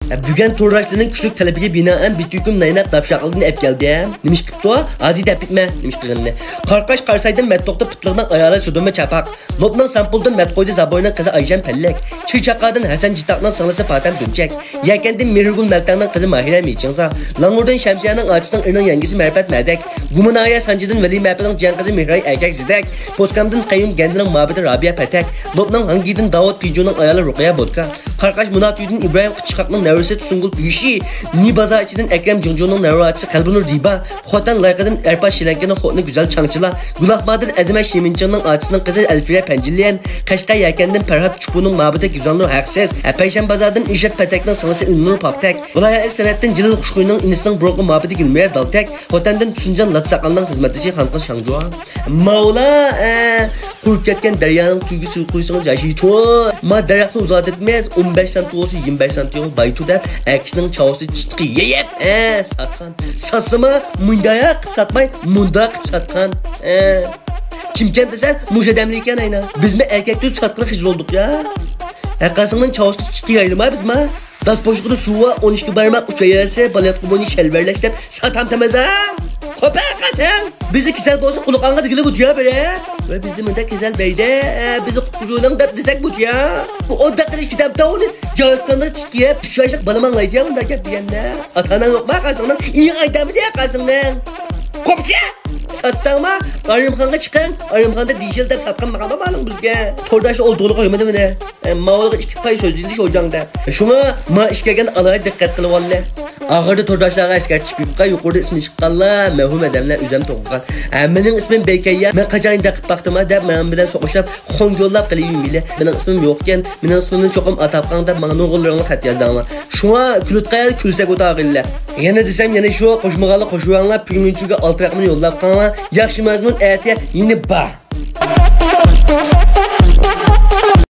Bugün Turraşlı'nın küçük talebiga binaen bir tüküm naynaq dapşaqlıdın ep geldi. Nimiş qıptı o? Azi dep bitme. Nimiş qığınını. Qarqaş qarsaydın mettoqda pıtlığından ayara südüme çapak. Lobnan sampuldan metkoydu zaboynan kızı Ayşen Pellek. Çırçaqadın Hasan Citaqdan sınısı Paten Dünçek. Yekendin Mirgul Meltan'dan kızı Mahire Miçinsa. Langurdan Şemsiyanın ağaçından ırının yengisi Merfet Medek. Gumunaya Sancıdın Veli Merfet'in cihan kızı Mihray Erkek Zidek. Poskamdın Kayyum Gendinin Mabedi Rabia Petek. Lobnan Hangidin Davut Pijonun ayalı Ruqaya Bodka. Qarqaş Munatüydün İbrahim Qıçqaqның Nevrisi Sungul Büyüşi. Nibaza içidin Ekrem Cuncu'nun Nevratçı Kalbunur Diba. Xotan Layqadın Erpa Şilenke'nin xotunu güzel çangçıla. Gulahmadır Əzimət Şimincan'ın ağaçının kızı Elfire Pencilliyen. Kaşqa Yerkendin Perhat Çubu'nun Mabedi Güzanlı Haksız. Peyşen Bazar'dan İrşad Petek'nin sınısı İlnur Paktek. Vilayet Senettin Cilil Kuşkuyu'nun inisinin Bronku Mabedi Gülmeye Daltek. Xotan'dan Tusuncan Latsaqal'dan hizmetçi Xanqız Şangcua. Mavla Qurub ketken deryanın tüygüsü kuyusunuz yaşıytu. Ma derakını uzat etmez. 15 santiyosu 25 santiyosu baytu der. Ekşinin çavası çıtkı yeyep. Satkan. Satsıma mundayak satmay mundak satkan. Kimken desen mujademliyken ayna. Biz mi erkek düz satkılık hizir olduk ya. Kasının çavası çıtkı yayılma biz mi? Das poşuklu suva 12 parmak uçayarsa balyat kumunu şelverleştip satam temeze. Kopar kaçın. Bizi kisel bolsa kulukanga dikili kutuya bere. Ve bizde münde kisel beyde bizi kuyulan da dizek kutuya. Bu 10 dakika kitapta onu Cağıstan'da çıkıya pişayacak balamanlaydı ya bunda gel diyenler. Atanan yok mu kasından? İyi aydamı diye kasından. Kopça! Satsanma, Arımxan'a çıkan, Arımxan'da dijital dep satkan makama malım bizge. Tordaşı olduğunu koymadı mı ne? Mağalığı 2 pay sözlüydük hocanda. Şuna ma işkerken alaya dikkat kılı vallahi. Ağırda tordaşlara esker çıkıp yukarıda ismi çıqqanlar, mevhum edemler üzem toğuqan. Benim ismim Beykeyya, ben qaçayın daqib baxtıma dep mənim bilen soquşlap, xon yollap qiliyim ile. Benim ismim yoqken, benim ismimden çoxum atapqan dep mənim oğullarına xat yazdılar. Şuna külütqaya külsek otağıyla. Yana desem yana şu qoşmağalı qoşuyanlar pürmünçüge altı raqmını yollap qanlar. Yaxşı məzmun əyətə yeni bar.